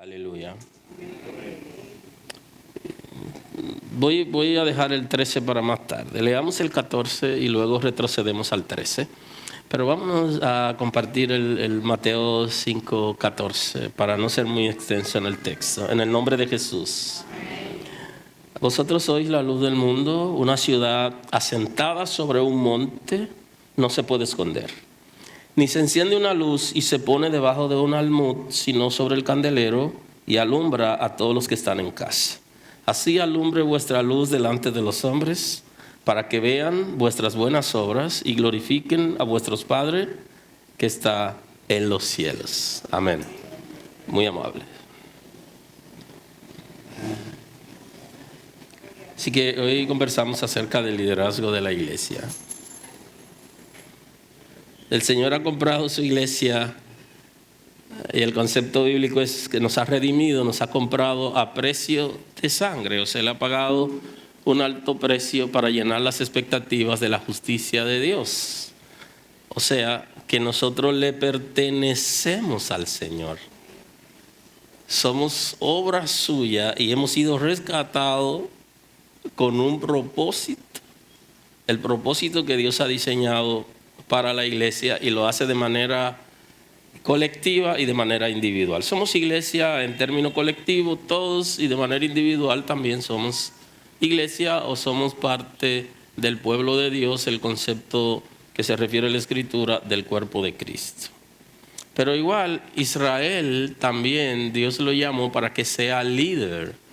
Aleluya. Voy a dejar el 13 para más tarde. Leamos el 14 y luego retrocedemos al 13. Pero vamos a compartir el Mateo 5:14 para no ser muy extenso en el texto. En el nombre de Jesús. Vosotros sois la luz del mundo. Una ciudad asentada sobre un monte no se puede esconder. Ni se enciende una luz y se pone debajo de un almud, sino sobre el candelero y alumbra a todos los que están en casa. Así alumbre vuestra luz delante de los hombres, para que vean vuestras buenas obras y glorifiquen a vuestros Padres que está en los cielos. Amén. Muy amable. Así que hoy conversamos acerca del liderazgo de la iglesia. El Señor ha comprado su iglesia y el concepto bíblico es que nos ha redimido, nos ha comprado a precio de sangre. O sea, Él ha pagado un alto precio para llenar las expectativas de la justicia de Dios. O sea, que nosotros le pertenecemos al Señor. Somos obra suya y hemos sido rescatados con un propósito. El propósito que Dios ha diseñado para la iglesia y lo hace de manera colectiva y de manera individual. Somos iglesia en término colectivo todos y de manera individual también somos iglesia o somos parte del pueblo de Dios, el concepto que se refiere a la Escritura del cuerpo de Cristo. Pero igual Israel también Dios lo llamó para que sea líder.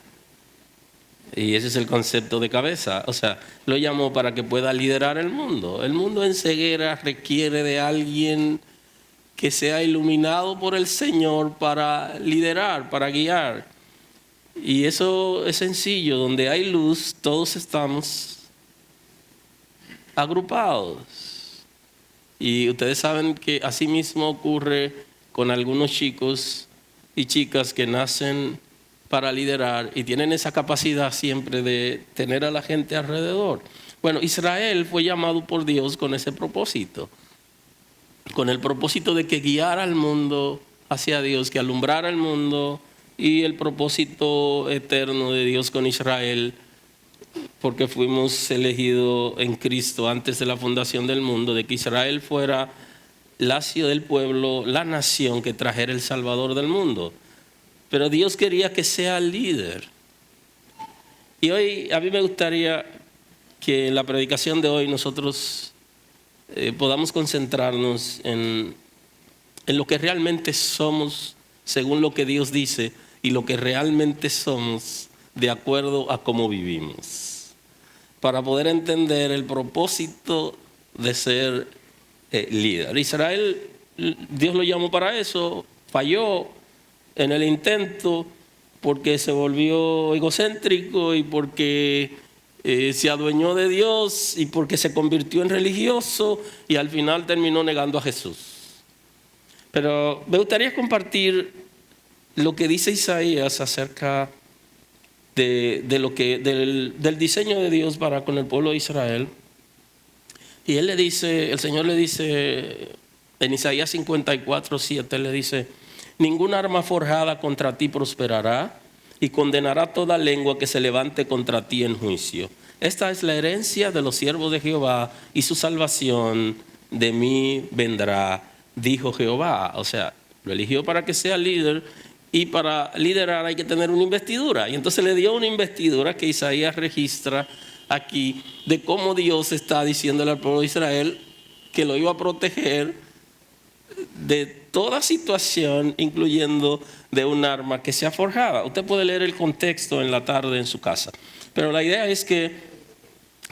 Y ese es el concepto de cabeza. O sea, lo llamó para que pueda liderar el mundo. El mundo en ceguera requiere de alguien que sea iluminado por el Señor para liderar, para guiar. Y eso es sencillo. Donde hay luz, todos estamos agrupados. Y ustedes saben que así mismo ocurre con algunos chicos y chicas que nacen para liderar y tienen esa capacidad siempre de tener a la gente alrededor. Bueno, Israel fue llamado por Dios con ese propósito, con el propósito de que guiara al mundo hacia Dios, que alumbrara el mundo, y el propósito eterno de Dios con Israel, porque fuimos elegidos en Cristo antes de la fundación del mundo, de que Israel fuera la ciudad del pueblo, la nación que trajera el Salvador del mundo. Pero Dios quería que sea líder. Y hoy a mí me gustaría que en la predicación de hoy nosotros podamos concentrarnos en lo que realmente somos según lo que Dios dice y lo que realmente somos de acuerdo a cómo vivimos. Para poder entender el propósito de ser líder. Israel, Dios lo llamó para eso, falló en el intento porque se volvió egocéntrico y porque se adueñó de Dios y porque se convirtió en religioso y al final terminó negando a Jesús. Pero me gustaría compartir lo que dice Isaías acerca del diseño de Dios para con el pueblo de Israel. Y el Señor le dice en Isaías 54:7, le dice: ninguna arma forjada contra ti prosperará y condenará toda lengua que se levante contra ti en juicio. Esta es la herencia de los siervos de Jehová y su salvación de mí vendrá, dijo Jehová. O sea, lo eligió para que sea líder y para liderar hay que tener una investidura. Y entonces le dio una investidura que Isaías registra aquí de cómo Dios está diciéndole al pueblo de Israel que lo iba a proteger de toda situación, incluyendo de un arma que sea forjada. Usted puede leer el contexto en la tarde en su casa. Pero la idea es que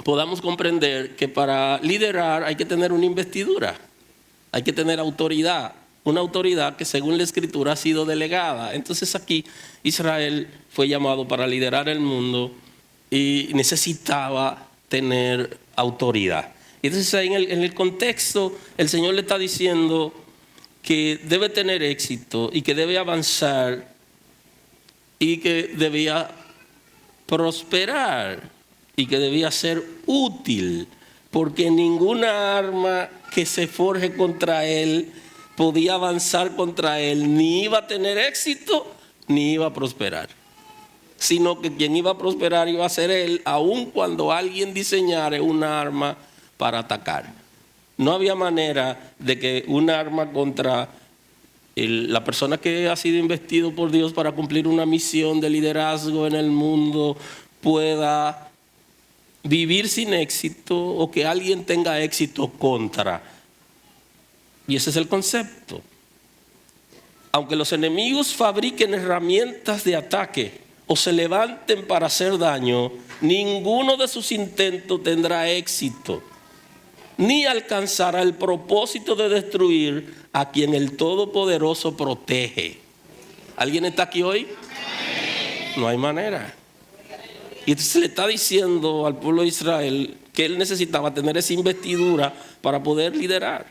podamos comprender que para liderar hay que tener una investidura, hay que tener autoridad, una autoridad que según la Escritura ha sido delegada. Entonces aquí Israel fue llamado para liderar el mundo y necesitaba tener autoridad. Y entonces en el contexto el Señor le está diciendo que debe tener éxito y que debe avanzar y que debía prosperar y que debía ser útil, porque ninguna arma que se forje contra él podía avanzar contra él, ni iba a tener éxito ni iba a prosperar, sino que quien iba a prosperar iba a ser él, aun cuando alguien diseñara una arma para atacar. No había manera de que un arma contra la persona que ha sido investido por Dios para cumplir una misión de liderazgo en el mundo pueda vivir sin éxito o que alguien tenga éxito contra. Y ese es el concepto. Aunque los enemigos fabriquen herramientas de ataque o se levanten para hacer daño, ninguno de sus intentos tendrá éxito, ni alcanzará el propósito de destruir a quien el Todopoderoso protege. ¿Alguien está aquí hoy? No hay manera. Y entonces le está diciendo al pueblo de Israel que él necesitaba tener esa investidura para poder liderar,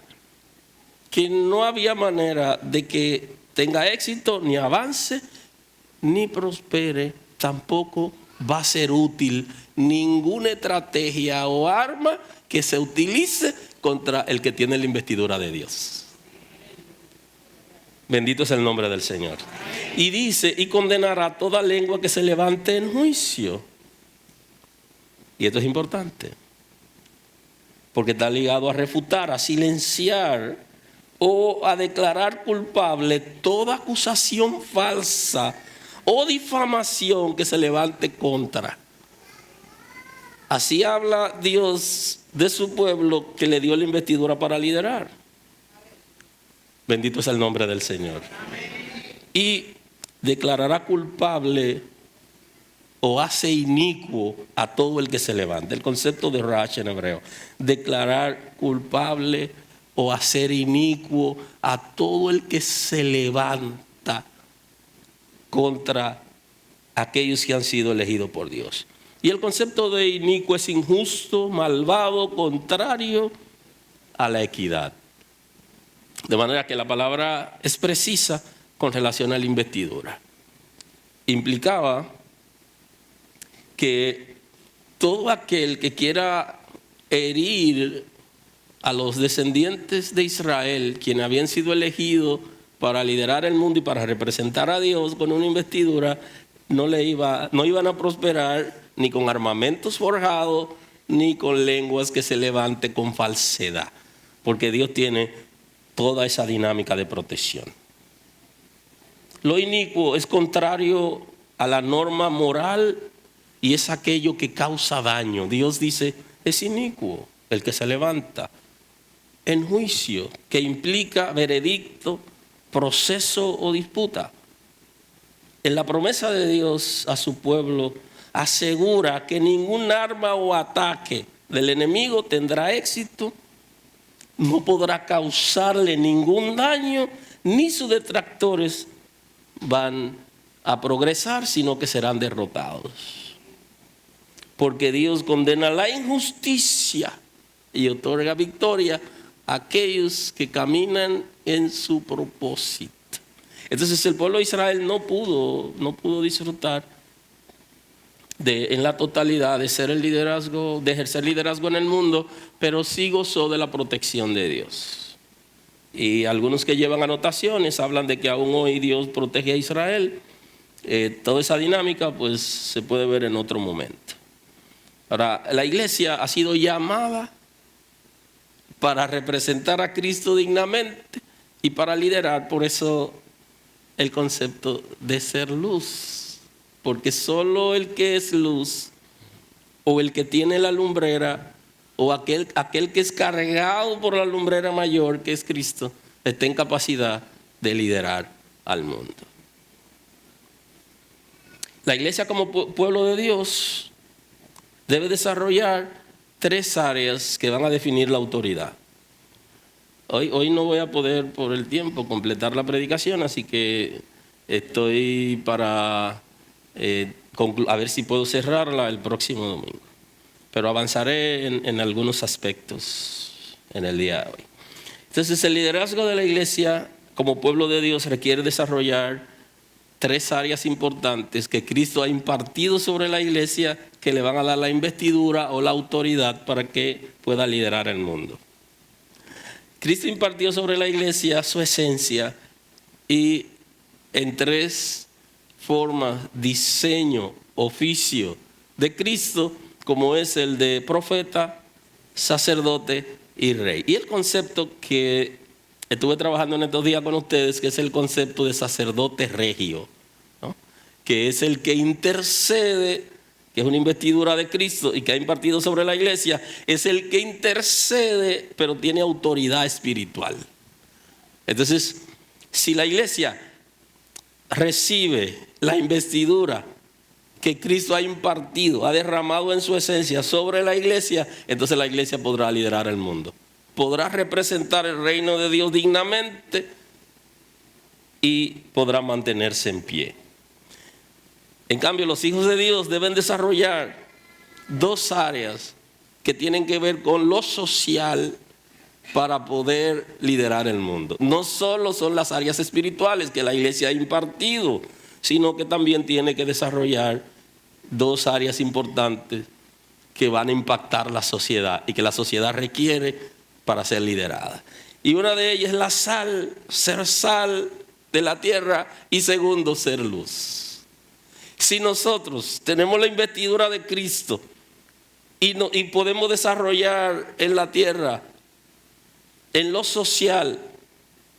que no había manera de que tenga éxito, ni avance, ni prospere. Tampoco va a ser útil ninguna estrategia o arma que se utilice contra el que tiene la investidura de Dios. Bendito es el nombre del Señor. Y dice, y condenará toda lengua que se levante en juicio. Y esto es importante, porque está ligado a refutar, a silenciar o a declarar culpable toda acusación falsa o difamación que se levante contra. Así habla Dios de su pueblo que le dio la investidura para liderar. Bendito es el nombre del Señor. Y declarará culpable o hace inicuo a todo el que se levante. El concepto de rash en hebreo. Declarar culpable o hacer inicuo a todo el que se levanta contra aquellos que han sido elegidos por Dios. Y el concepto de inicuo es injusto, malvado, contrario a la equidad. De manera que la palabra es precisa con relación a la investidura. Implicaba que todo aquel que quiera herir a los descendientes de Israel, quienes habían sido elegidos para liderar el mundo y para representar a Dios con una investidura, no iban a prosperar ni con armamentos forjados, ni con lenguas que se levanten con falsedad, porque Dios tiene toda esa dinámica de protección. Lo inicuo es contrario a la norma moral y es aquello que causa daño. Dios dice, es inicuo el que se levanta en juicio, que implica veredicto, proceso o disputa. En la promesa de Dios a su pueblo asegura que ningún arma o ataque del enemigo tendrá éxito, no podrá causarle ningún daño, ni sus detractores van a progresar, sino que serán derrotados. Porque Dios condena la injusticia y otorga victoria a aquellos que caminan en su propósito. Entonces el pueblo de Israel no pudo disfrutar en la totalidad de ejercer liderazgo en el mundo, pero sí gozó de la protección de Dios. Y algunos que llevan anotaciones hablan de que aún hoy Dios protege a Israel. Toda esa dinámica pues se puede ver en otro momento. Ahora, la iglesia ha sido llamada para representar a Cristo dignamente y para liderar. Por eso el concepto de ser luz, porque solo el que es luz o el que tiene la lumbrera o aquel que es cargado por la lumbrera mayor que es Cristo está en capacidad de liderar al mundo. La iglesia como pueblo de Dios debe desarrollar 3 áreas que van a definir la autoridad. Hoy no voy a poder por el tiempo completar la predicación, así que estoy para a ver si puedo cerrarla el próximo domingo. Pero avanzaré en algunos aspectos en el día de hoy. Entonces el liderazgo de la iglesia como pueblo de Dios requiere desarrollar 3 áreas importantes que Cristo ha impartido sobre la iglesia, que le van a dar la investidura o la autoridad para que pueda liderar el mundo. Cristo impartió sobre la iglesia su esencia y en 3 forma, diseño, oficio de Cristo, como es el de profeta, sacerdote y rey. Y el concepto que estuve trabajando en estos días con ustedes, que es el concepto de sacerdote regio, ¿no? Que es el que intercede, que es una investidura de Cristo y que ha impartido sobre la iglesia, es el que intercede, pero tiene autoridad espiritual. Entonces, si la iglesia recibe la investidura que Cristo ha impartido, ha derramado en su esencia sobre la iglesia, entonces la iglesia podrá liderar el mundo. Podrá representar el reino de Dios dignamente y podrá mantenerse en pie. En cambio, los hijos de Dios deben desarrollar dos áreas que tienen que ver con lo social para poder liderar el mundo. No solo son las áreas espirituales que la iglesia ha impartido, sino que también tiene que desarrollar dos áreas importantes que van a impactar la sociedad y que la sociedad requiere para ser liderada. Y una de ellas es la sal, ser sal de la tierra, y segundo, ser luz. Si nosotros tenemos la investidura de Cristo y podemos desarrollar en la tierra, en lo social,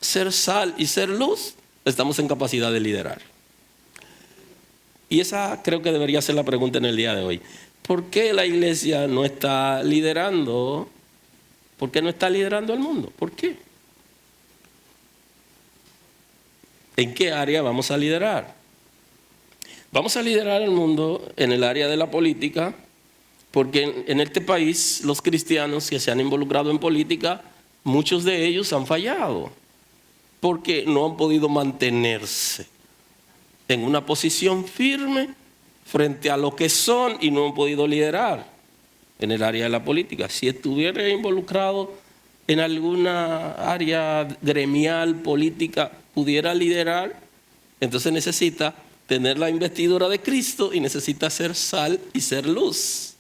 ser sal y ser luz, estamos en capacidad de liderar. Y esa creo que debería ser la pregunta en el día de hoy. ¿Por qué la iglesia no está liderando? ¿Por qué no está liderando el mundo? ¿Por qué? ¿En qué área vamos a liderar? Vamos a liderar el mundo en el área de la política, porque en este país los cristianos que se han involucrado en política, muchos de ellos han fallado, porque no han podido mantenerse en una posición firme frente a lo que son y no han podido liderar en el área de la política. Si estuviera involucrado en alguna área gremial, política, pudiera liderar, entonces necesita tener la investidura de Cristo y necesita ser sal y ser luz.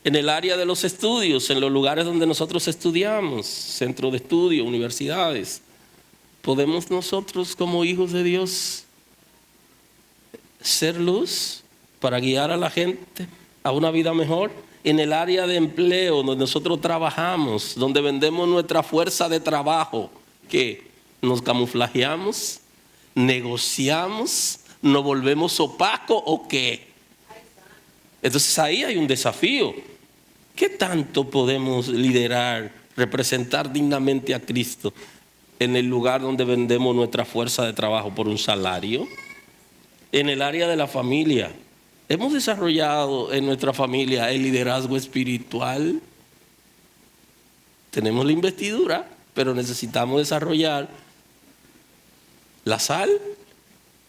En el área de los estudios, en los lugares donde nosotros estudiamos, centros de estudio, universidades, podemos nosotros como hijos de Dios ser luz para guiar a la gente a una vida mejor. En el área de empleo donde nosotros trabajamos, donde vendemos nuestra fuerza de trabajo, que nos camuflajeamos, negociamos, nos volvemos opacos o qué. Entonces ahí hay un desafío. ¿Qué tanto podemos liderar, representar dignamente a Cristo en el lugar donde vendemos nuestra fuerza de trabajo por un salario? En el área de la familia, ¿hemos desarrollado en nuestra familia el liderazgo espiritual? Tenemos la investidura, pero necesitamos desarrollar la sal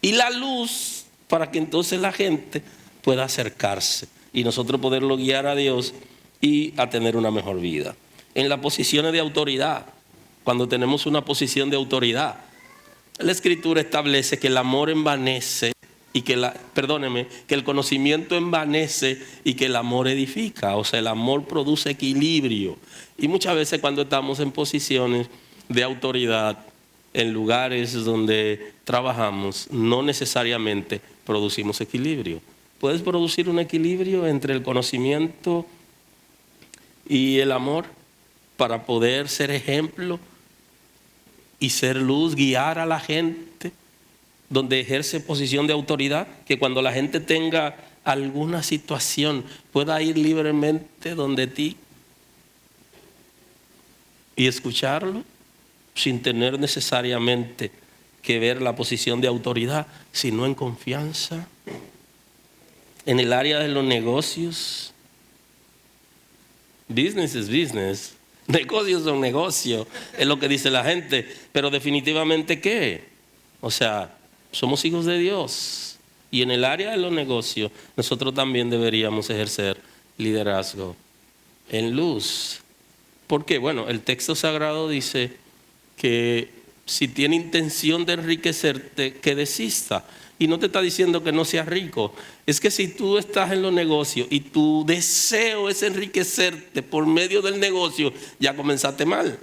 y la luz para que entonces la gente pueda acercarse y nosotros poderlo guiar a Dios y a tener una mejor vida. En las posiciones de autoridad, cuando tenemos una posición de autoridad, la Escritura establece que el amor envanece y que el conocimiento envanece y que el amor edifica. O sea, el amor produce equilibrio. Y muchas veces cuando estamos en posiciones de autoridad, en lugares donde trabajamos, no necesariamente producimos equilibrio. Puedes producir un equilibrio entre el conocimiento y el amor para poder ser ejemplo y ser luz, guiar a la gente donde ejerce posición de autoridad, que cuando la gente tenga alguna situación pueda ir libremente donde ti y escucharlo sin tener necesariamente que ver la posición de autoridad, sino en confianza. En el área de los negocios, business is business, negocios son negocios, es lo que dice la gente, pero definitivamente ¿qué? O sea, somos hijos de Dios y en el área de los negocios nosotros también deberíamos ejercer liderazgo en luz. ¿Por qué? Bueno, el texto sagrado dice que si tiene intención de enriquecerte, que desista. Y no te está diciendo que no seas rico. Es que si tú estás en los negocios y tu deseo es enriquecerte por medio del negocio, ya comenzaste mal.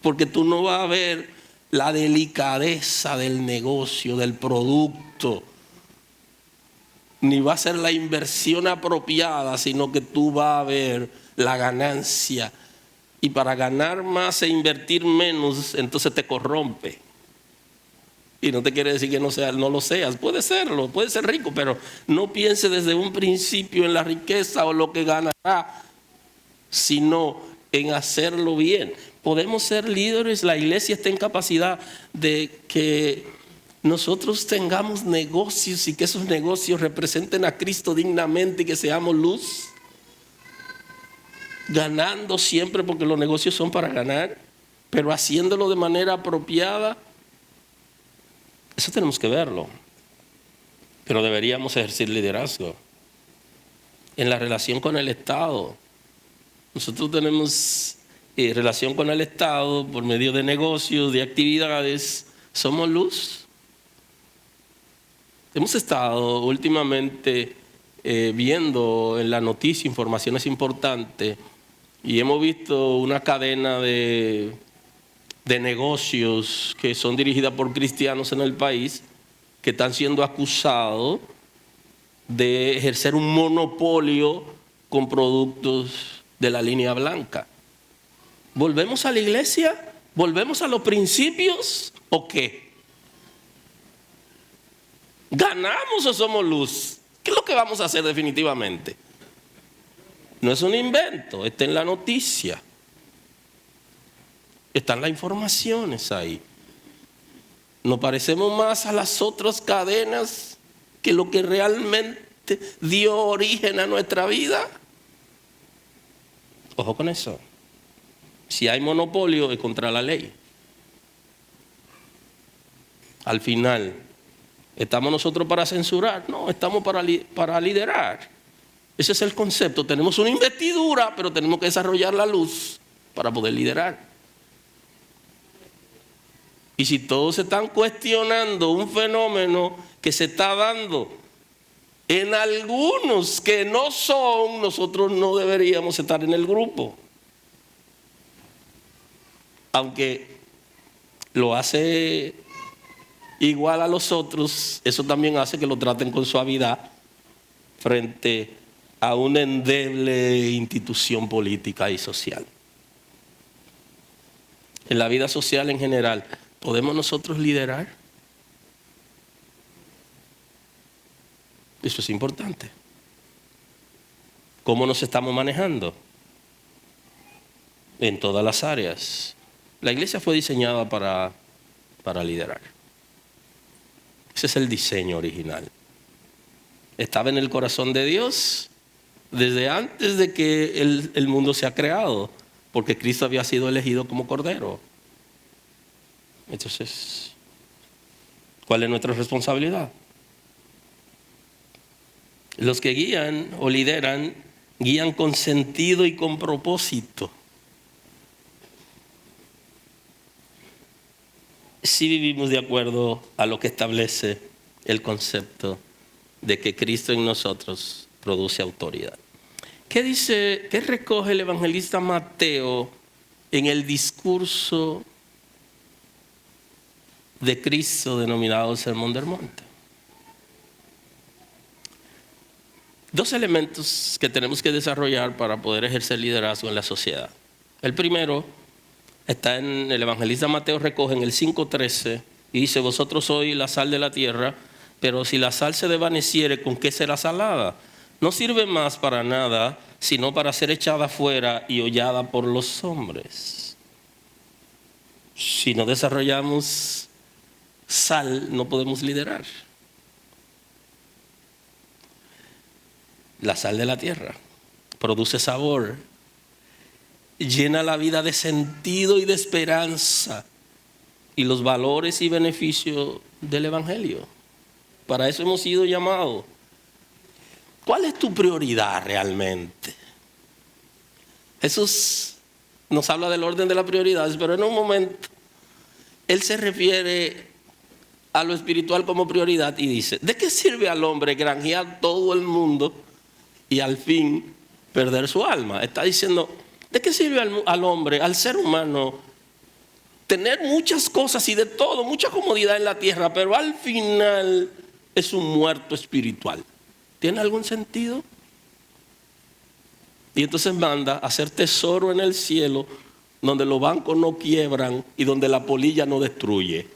Porque tú no vas a ver la delicadeza del negocio, del producto. ni va a ser la inversión apropiada, sino que tú vas a ver la ganancia. Y para ganar más e invertir menos, entonces te corrompe. Y no te quiere decir que no lo seas. Puede serlo, puede ser rico, pero no piense desde un principio en la riqueza o lo que ganará, sino en hacerlo bien. Podemos ser líderes, la iglesia está en capacidad de que nosotros tengamos negocios y que esos negocios representen a Cristo dignamente y que seamos luz. Ganando siempre, porque los negocios son para ganar, pero haciéndolo de manera apropiada. Eso tenemos que verlo. Pero deberíamos ejercer liderazgo en la relación con el Estado. Nosotros tenemos relación con el Estado por medio de negocios, de actividades. Somos luz. Hemos estado últimamente viendo en la noticia informaciones importantes y hemos visto una cadena de negocios que son dirigidas por cristianos en el país que están siendo acusados de ejercer un monopolio con productos de la línea blanca. ¿Volvemos a la iglesia? ¿Volvemos a los principios o qué? ¿Ganamos o somos luz? ¿Qué es lo que vamos a hacer definitivamente? No es un invento, está en la noticia. Están las informaciones ahí. Nos parecemos más a las otras cadenas que lo que realmente dio origen a nuestra vida. Ojo con eso. Si hay monopolio es contra la ley. Al final, ¿estamos nosotros para censurar? No, estamos para liderar. Ese es el concepto. Tenemos una investidura, pero tenemos que desarrollar la luz para poder liderar. Y si todos están cuestionando un fenómeno que se está dando en algunos que no son, nosotros no deberíamos estar en el grupo. Aunque lo hace igual a los otros, eso también hace que lo traten con suavidad frente a una endeble institución política y social. En la vida social en general, ¿podemos nosotros liderar? Eso es importante. ¿Cómo nos estamos manejando? En todas las áreas. La iglesia fue diseñada para liderar. Ese es el diseño original. Estaba en el corazón de Dios desde antes de que el mundo se ha creado, porque Cristo había sido elegido como Cordero. Entonces, ¿cuál es nuestra responsabilidad? Los que guían o lideran, guían con sentido y con propósito. Si vivimos de acuerdo a lo que establece el concepto de que Cristo en nosotros produce autoridad. ¿Qué recoge el evangelista Mateo en el discurso de Cristo denominado el Sermón del Monte? Dos elementos que tenemos que desarrollar para poder ejercer liderazgo en la sociedad. El primero está en el evangelista Mateo, recoge en el 5:13 y dice: vosotros sois la sal de la tierra, pero si la sal se desvaneciere, ¿con qué será salada? No sirve más para nada, sino para ser echada fuera y hollada por los hombres. Si no desarrollamos sal, no podemos liderar. La sal de la tierra produce sabor, llena la vida de sentido y de esperanza y los valores y beneficios del evangelio. Para eso hemos sido llamados. ¿Cuál es tu prioridad realmente? Jesús nos habla del orden de las prioridades, pero en un momento Él se refiere a lo espiritual como prioridad y dice: ¿de qué sirve al hombre granjear todo el mundo y al fin perder su alma? Está diciendo: ¿de qué sirve al hombre, al ser humano, tener muchas cosas y de todo, mucha comodidad en la tierra, pero al final es un muerto espiritual? ¿Tiene algún sentido? Y entonces manda a hacer tesoro en el cielo, donde los bancos no quiebran y donde la polilla no destruye.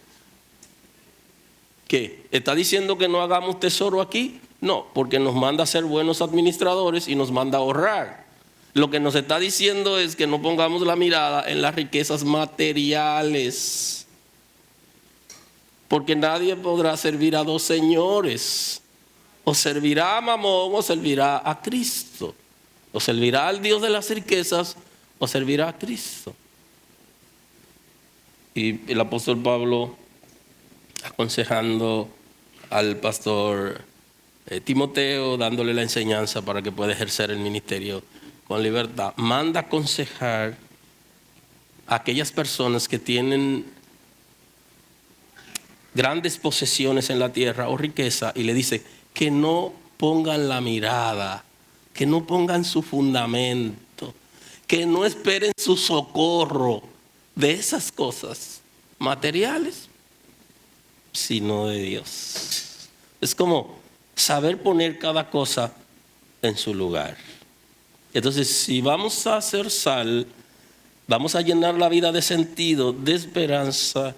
¿Qué? ¿Está diciendo que no hagamos tesoro aquí? No, porque nos manda a ser buenos administradores y nos manda a ahorrar. Lo que nos está diciendo es que no pongamos la mirada en las riquezas materiales, porque nadie podrá servir a dos señores. O servirá a Mamón o servirá a Cristo. O servirá al Dios de las riquezas o servirá a Cristo. Y el apóstol Pablo, aconsejando al pastor Timoteo, dándole la enseñanza para que pueda ejercer el ministerio con libertad, manda aconsejar a aquellas personas que tienen grandes posesiones en la tierra o riqueza, y le dice que no pongan la mirada, que no pongan su fundamento, que no esperen su socorro de esas cosas materiales, sino de Dios. Es como saber poner cada cosa en su lugar. Entonces, si vamos a hacer sal, vamos a llenar la vida de sentido, de esperanza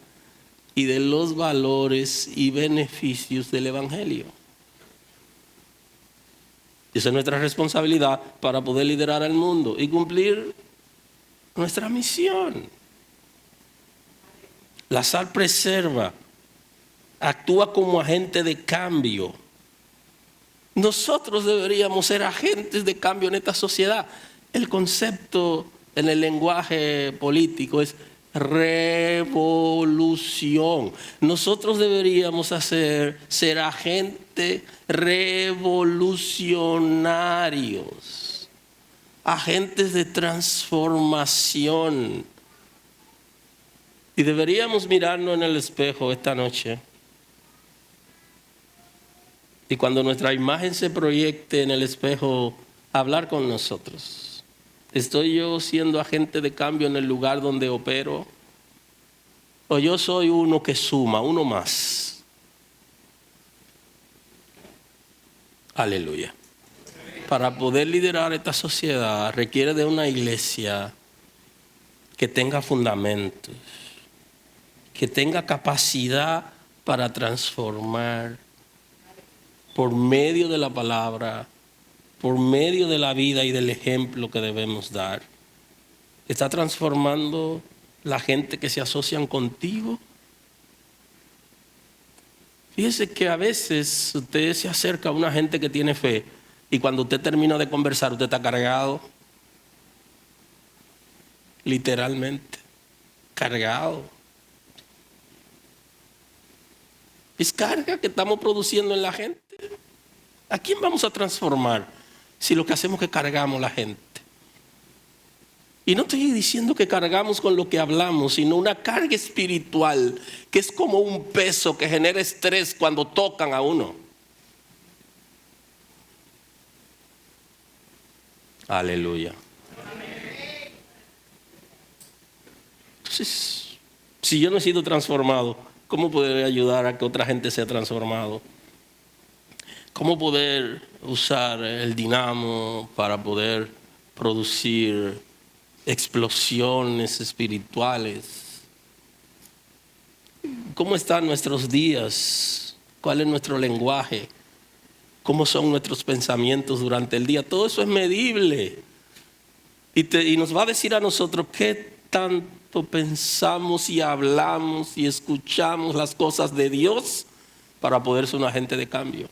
y de los valores y beneficios del Evangelio. Esa es nuestra responsabilidad para poder liderar al mundo y cumplir nuestra misión. La sal preserva, actúa como agente de cambio. Nosotros deberíamos ser agentes de cambio en esta sociedad. El concepto en el lenguaje político es revolución. Nosotros deberíamos ser agentes revolucionarios, agentes de transformación. Y deberíamos mirarnos en el espejo esta noche. Y cuando nuestra imagen se proyecte en el espejo, hablar con nosotros. ¿Estoy yo siendo agente de cambio en el lugar donde opero? ¿O yo soy uno que suma, uno más? Aleluya. Para poder liderar esta sociedad requiere de una iglesia que tenga fundamentos, que tenga capacidad para transformar por medio de la palabra, por medio de la vida y del ejemplo que debemos dar. ¿Está transformando la gente que se asocian contigo? Fíjese que a veces usted se acerca a una gente que tiene fe y cuando usted termina de conversar, usted está cargado. Literalmente, cargado. Es carga que estamos produciendo en la gente. ¿A quién vamos a transformar si lo que hacemos es que cargamos la gente? Y no estoy diciendo que cargamos con lo que hablamos, sino una carga espiritual que es como un peso que genera estrés cuando tocan a uno. Aleluya. Entonces, si yo no he sido transformado, ¿cómo poder ayudar a que otra gente sea transformado? ¿Cómo poder usar el dinamo para poder producir explosiones espirituales? ¿Cómo están nuestros días? ¿Cuál es nuestro lenguaje? ¿Cómo son nuestros pensamientos durante el día? Todo eso es medible. Y nos va a decir a nosotros qué tanto pensamos y hablamos y escuchamos las cosas de Dios para poder ser un agente de cambio.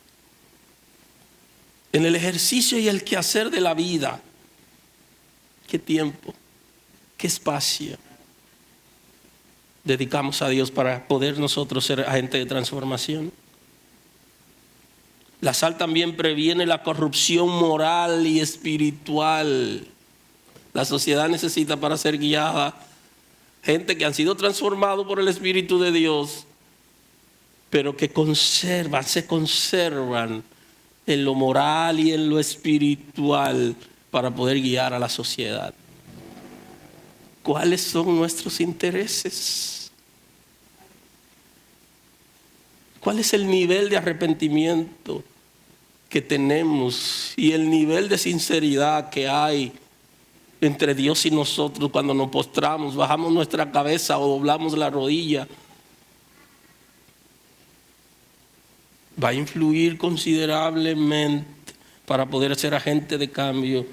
En el ejercicio y el quehacer de la vida, ¿qué tiempo, qué espacio dedicamos a Dios para poder nosotros ser agentes de transformación? La sal también previene la corrupción moral y espiritual. La sociedad necesita, para ser guiada, gente que han sido transformados por el Espíritu de Dios, pero que se conservan en lo moral y en lo espiritual para poder guiar a la sociedad. ¿Cuáles son nuestros intereses? ¿Cuál es el nivel de arrepentimiento que tenemos y el nivel de sinceridad que hay entre Dios y nosotros cuando nos postramos, bajamos nuestra cabeza o doblamos la rodilla, va a influir considerablemente para poder ser agente de cambio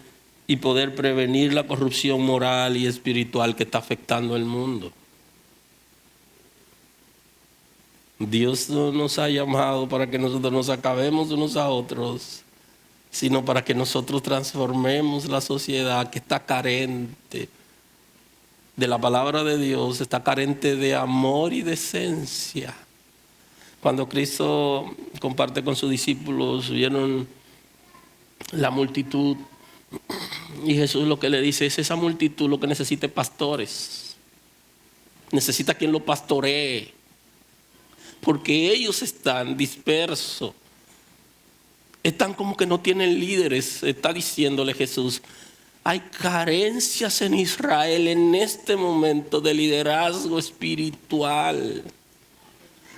y poder prevenir la corrupción moral y espiritual que está afectando el mundo. Dios no nos ha llamado para que nosotros nos acabemos unos a otros, sino para que nosotros transformemos la sociedad que está carente de la palabra de Dios, está carente de amor y de esencia. Cuando Cristo comparte con sus discípulos, vieron la multitud y Jesús lo que le dice es: esa multitud lo que necesita pastores, necesita quien lo pastoree, porque ellos están dispersos, están como que no tienen líderes. Está diciéndole Jesús: hay carencias en Israel en este momento de liderazgo espiritual.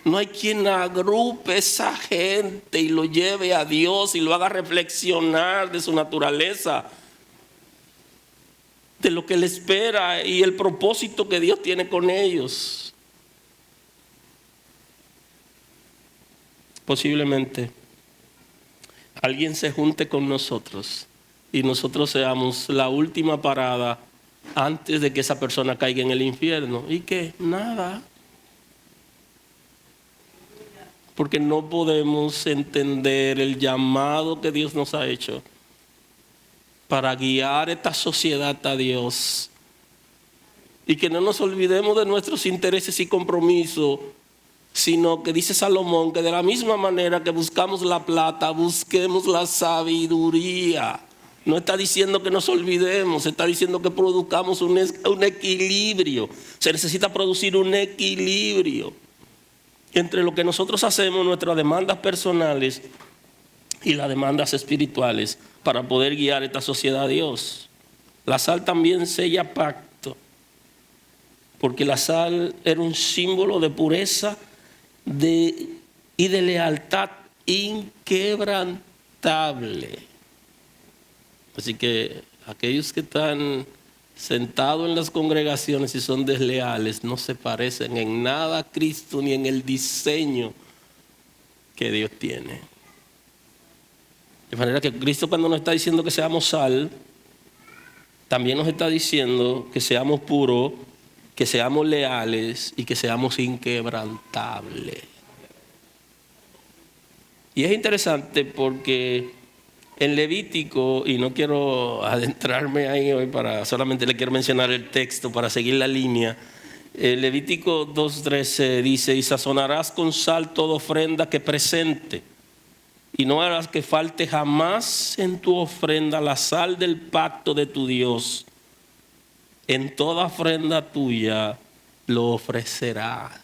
No hay quien agrupe esa gente y lo lleve a Dios y lo haga reflexionar de su naturaleza, de lo que le espera y el propósito que Dios tiene con ellos. Posiblemente alguien se junte con nosotros y nosotros seamos la última parada antes de que esa persona caiga en el infierno. ¿Y qué? Nada. Porque no podemos entender el llamado que Dios nos ha hecho para guiar esta sociedad a Dios. Y que no nos olvidemos de nuestros intereses y compromisos, sino que dice Salomón que de la misma manera que buscamos la plata, busquemos la sabiduría. No está diciendo que nos olvidemos, está diciendo que produzcamos un equilibrio. Se necesita producir un equilibrio entre lo que nosotros hacemos, nuestras demandas personales y las demandas espirituales, para poder guiar esta sociedad a Dios. La sal también sella pacto, porque la sal era un símbolo de pureza y de lealtad inquebrantable. Así que aquellos que están sentados en las congregaciones y son desleales no se parecen en nada a Cristo ni en el diseño que Dios tiene. De manera que Cristo, cuando nos está diciendo que seamos sal, también nos está diciendo que seamos puros, que seamos leales y que seamos inquebrantables. Y es interesante porque en Levítico, y no quiero adentrarme ahí hoy, solamente le quiero mencionar el texto para seguir la línea. Levítico 2:13 dice: y sazonarás con sal toda ofrenda que presente, y no harás que falte jamás en tu ofrenda la sal del pacto de tu Dios. En toda ofrenda tuya lo ofrecerás.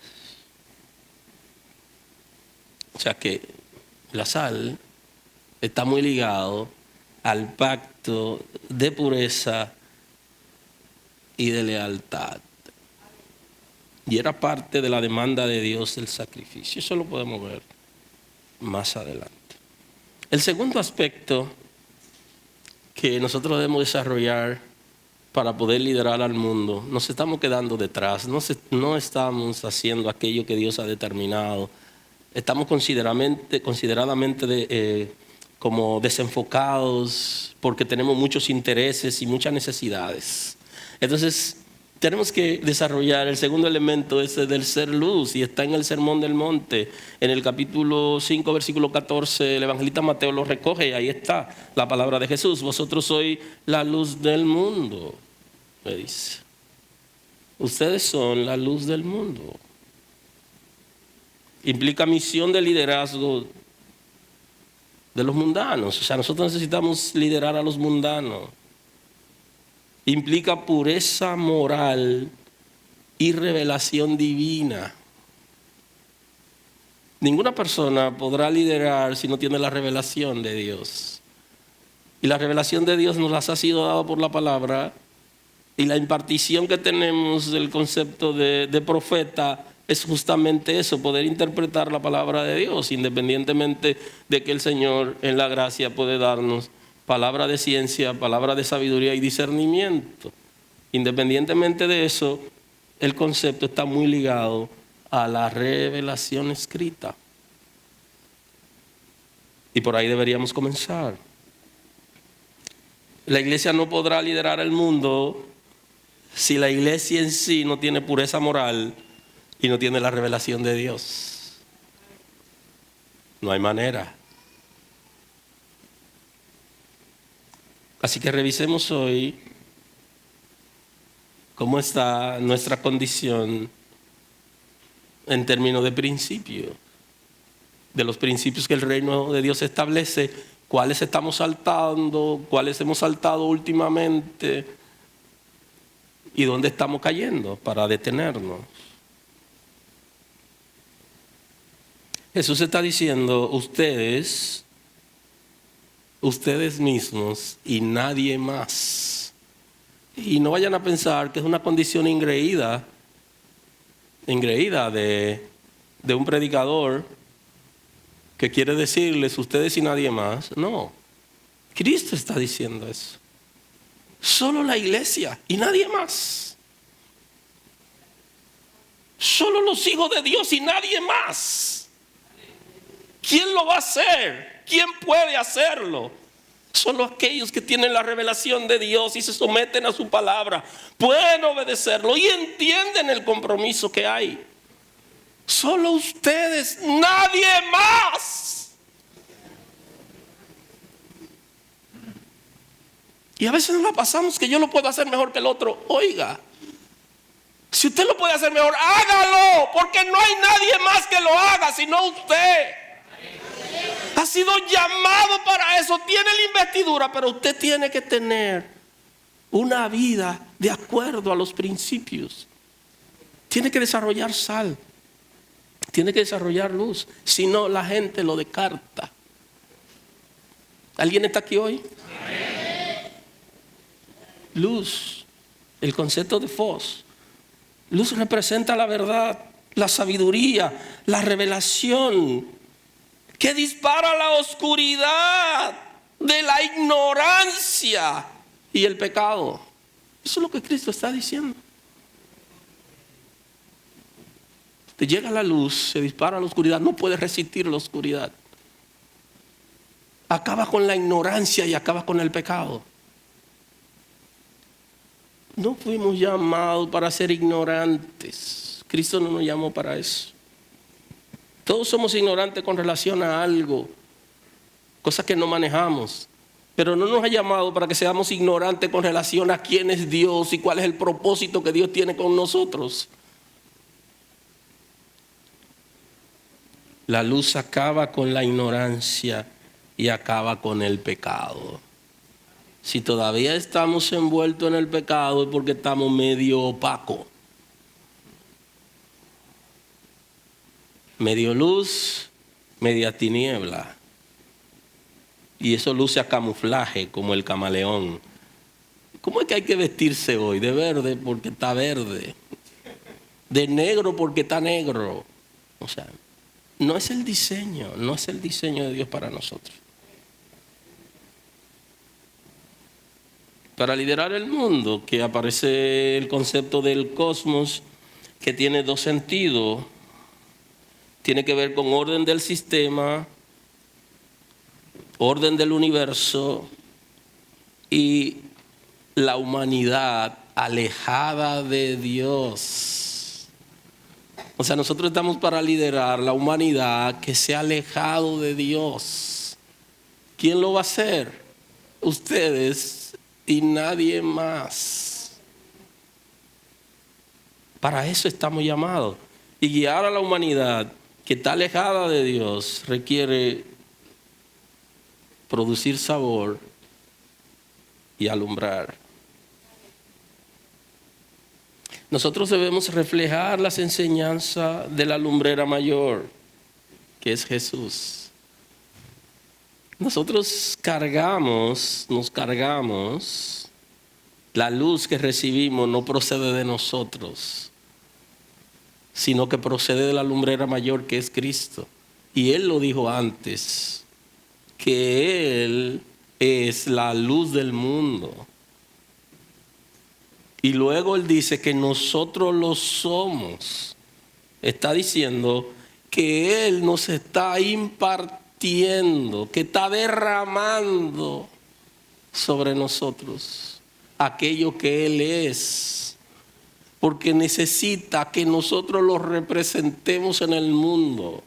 O sea que la sal está muy ligado al pacto de pureza y de lealtad. Y era parte de la demanda de Dios del sacrificio. Eso lo podemos ver más adelante. El segundo aspecto que nosotros debemos desarrollar para poder liderar al mundo, nos estamos quedando detrás, no estamos haciendo aquello que Dios ha determinado. Estamos consideradamente como desenfocados porque tenemos muchos intereses y muchas necesidades. Entonces tenemos que desarrollar el segundo elemento, ese del ser luz, y está en el Sermón del Monte, en el capítulo 5, versículo 14. El evangelista Mateo lo recoge y ahí está la palabra de Jesús: vosotros sois la luz del mundo, me dice. Ustedes son la luz del mundo. Implica misión de liderazgo de los mundanos. O sea, nosotros necesitamos liderar a los mundanos. Implica pureza moral y revelación divina. Ninguna persona podrá liderar si no tiene la revelación de Dios. Y la revelación de Dios nos las ha sido dada por la palabra, y la impartición que tenemos del concepto de profeta es justamente eso, poder interpretar la palabra de Dios, independientemente de que el Señor en la gracia puede darnos palabra de ciencia, palabra de sabiduría y discernimiento. Independientemente de eso, el concepto está muy ligado a la revelación escrita. Y por ahí deberíamos comenzar. La iglesia no podrá liderar el mundo si la iglesia en sí no tiene pureza moral y no tiene la revelación de Dios. No hay manera. Así que revisemos hoy cómo está nuestra condición en términos de principios, de los principios que el reino de Dios establece, cuáles estamos saltando, cuáles hemos saltado últimamente y dónde estamos cayendo para detenernos. Jesús está diciendo, ustedes mismos y nadie más. Y no vayan a pensar que es una condición engreída de un predicador que quiere decirles ustedes y nadie más. No, Cristo está diciendo eso. Solo la iglesia y nadie más. Solo los hijos de Dios y nadie más. ¿Quién lo va a hacer? ¿Quién puede hacerlo? Solo aquellos que tienen la revelación de Dios y se someten a su palabra pueden obedecerlo y entienden el compromiso que hay. Solo ustedes, nadie más. Y a veces nos la pasamos que yo lo puedo hacer mejor que el otro. Oiga, si usted lo puede hacer mejor, hágalo, porque no hay nadie más que lo haga sino usted. Ha sido llamado para eso, tiene la investidura, pero usted tiene que tener una vida de acuerdo a los principios. Tiene que desarrollar sal, tiene que desarrollar luz, si no la gente lo descarta. ¿Alguien está aquí hoy? Luz, el concepto de Fos. Luz representa la verdad, la sabiduría, la revelación que dispara la oscuridad de la ignorancia y el pecado. Eso es lo que Cristo está diciendo. Te llega la luz, se dispara la oscuridad, no puedes resistir la oscuridad. Acaba con la ignorancia y acaba con el pecado. No fuimos llamados para ser ignorantes. Cristo no nos llamó para eso. Todos somos ignorantes con relación a algo, cosas que no manejamos. Pero no nos ha llamado para que seamos ignorantes con relación a quién es Dios y cuál es el propósito que Dios tiene con nosotros. La luz acaba con la ignorancia y acaba con el pecado. Si todavía estamos envueltos en el pecado es porque estamos medio opacos. Medio luz, media tiniebla. Y eso luce a camuflaje como el camaleón. ¿Cómo es que hay que vestirse hoy? De verde porque está verde. De negro porque está negro. O sea, no es el diseño de Dios para nosotros. Para liderar el mundo, que aparece el concepto del cosmos, que tiene dos sentidos. Tiene que ver con orden del sistema, orden del universo y la humanidad alejada de Dios. O sea, nosotros estamos para liderar la humanidad que se ha alejado de Dios. ¿Quién lo va a hacer? Ustedes y nadie más. Para eso estamos llamados. Y guiar a la humanidad que está alejada de Dios requiere producir sabor y alumbrar. Nosotros debemos reflejar las enseñanzas de la lumbrera mayor, que es Jesús. Nosotros nos cargamos, la luz que recibimos no procede de nosotros. sino que procede de la lumbrera mayor que es Cristo. Y Él lo dijo antes, que Él es la luz del mundo. Y luego Él dice que nosotros lo somos. Está diciendo que Él nos está impartiendo, que está derramando sobre nosotros aquello que Él es, porque necesita que nosotros lo representemos en el mundo.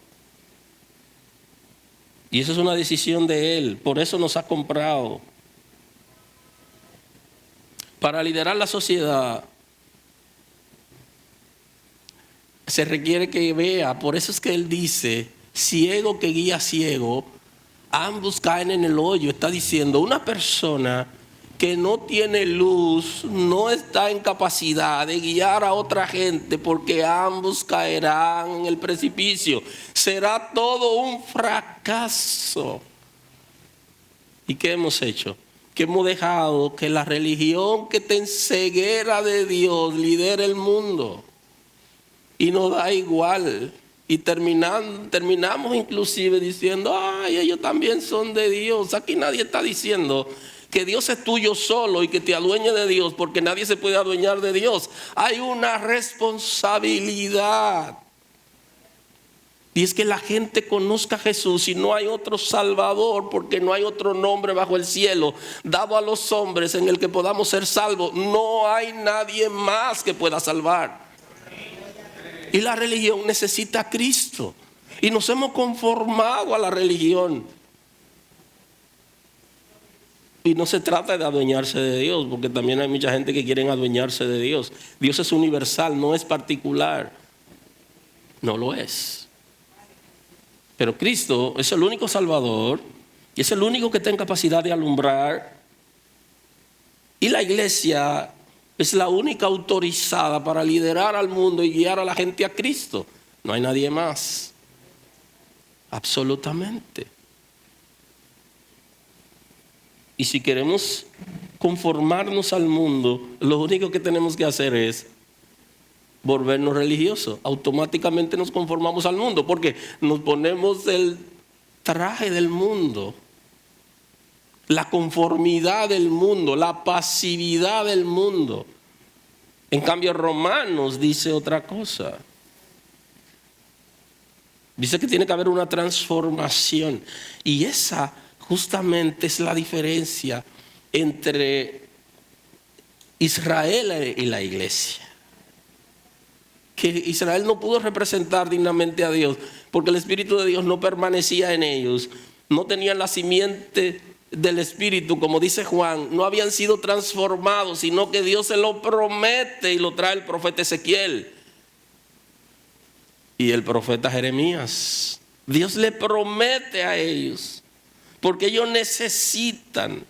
Y eso es una decisión de Él, por eso nos ha comprado. Para liderar la sociedad se requiere que vea, por eso es que Él dice, ciego que guía ciego, ambos caen en el hoyo. Está diciendo, una persona que no tiene luz no está en capacidad de guiar a otra gente, porque ambos caerán en el precipicio. Será todo un fracaso. ¿Y qué hemos hecho? Que hemos dejado que la religión que te enceguera de Dios lidere el mundo. Y nos da igual. Y terminamos inclusive diciendo, ay, ellos también son de Dios. Aquí nadie está diciendo que Dios es tuyo solo y que te adueñe de Dios, porque nadie se puede adueñar de Dios. Hay una responsabilidad. Y es que la gente conozca a Jesús, y no hay otro Salvador, porque no hay otro nombre bajo el cielo dado a los hombres en el que podamos ser salvos. No hay nadie más que pueda salvar. Y la religión necesita a Cristo. Y nos hemos conformado a la religión. Y no se trata de adueñarse de Dios, porque también hay mucha gente que quiere adueñarse de Dios. Dios es universal, no es particular. No lo es. Pero Cristo es el único Salvador y es el único que tiene capacidad de alumbrar. Y la iglesia es la única autorizada para liderar al mundo y guiar a la gente a Cristo. No hay nadie más. Absolutamente. Y si queremos conformarnos al mundo, lo único que tenemos que hacer es volvernos religiosos. Automáticamente nos conformamos al mundo, porque nos ponemos el traje del mundo, la conformidad del mundo, la pasividad del mundo. En cambio, Romanos dice otra cosa. Dice que tiene que haber una transformación. Y esa justamente es la diferencia entre Israel y la iglesia. Que Israel no pudo representar dignamente a Dios porque el Espíritu de Dios no permanecía en ellos. No tenían la simiente del Espíritu, como dice Juan. No habían sido transformados, sino que Dios se lo promete y lo trae el profeta Ezequiel y el profeta Jeremías. Dios le promete a ellos, porque ellos necesitan,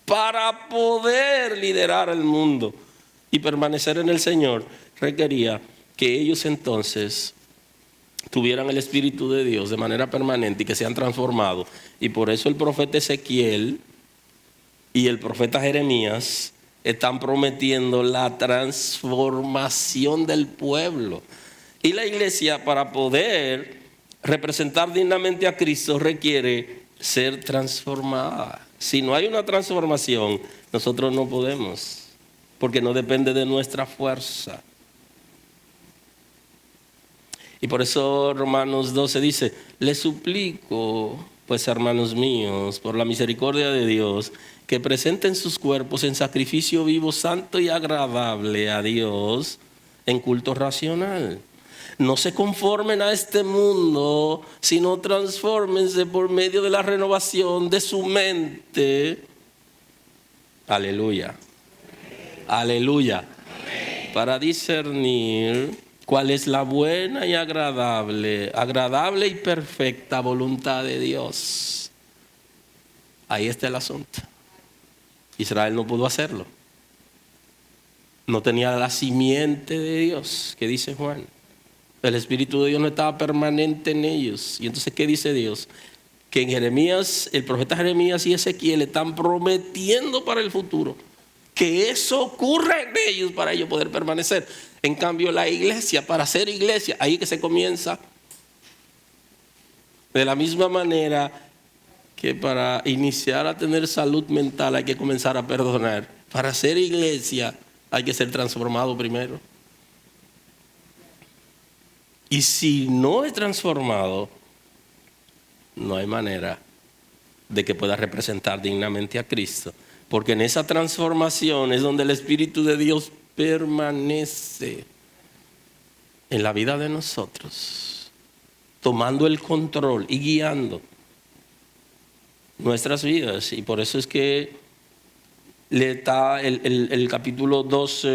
para poder liderar el mundo y permanecer en el Señor, requería que ellos entonces tuvieran el Espíritu de Dios de manera permanente y que sean transformados. Y por eso el profeta Ezequiel y el profeta Jeremías están prometiendo la transformación del pueblo. Y la iglesia, para poder representar dignamente a Cristo, requiere ser transformada. Si no hay una transformación, nosotros no podemos, porque no depende de nuestra fuerza. Y por eso Romanos 12 dice, les suplico, pues hermanos míos, por la misericordia de Dios, que presenten sus cuerpos en sacrificio vivo, santo y agradable a Dios, en culto racional. No se conformen a este mundo, sino transfórmense por medio de la renovación de su mente. Aleluya. Aleluya. Para discernir cuál es la buena y agradable y perfecta voluntad de Dios. Ahí está el asunto. Israel no pudo hacerlo. No tenía la simiente de Dios, que dice Juan. El Espíritu de Dios no estaba permanente en ellos. Y entonces, ¿qué dice Dios? Que en Jeremías, el profeta Jeremías y Ezequiel están prometiendo para el futuro que eso ocurra en ellos para ellos poder permanecer. En cambio, la iglesia, para ser iglesia, ahí que se comienza. De la misma manera que para iniciar a tener salud mental hay que comenzar a perdonar. Para ser iglesia hay que ser transformado primero. Y si no es transformado, no hay manera de que pueda representar dignamente a Cristo. Porque en esa transformación es donde el Espíritu de Dios permanece en la vida de nosotros, tomando el control y guiando nuestras vidas. Y por eso es que le está el capítulo 12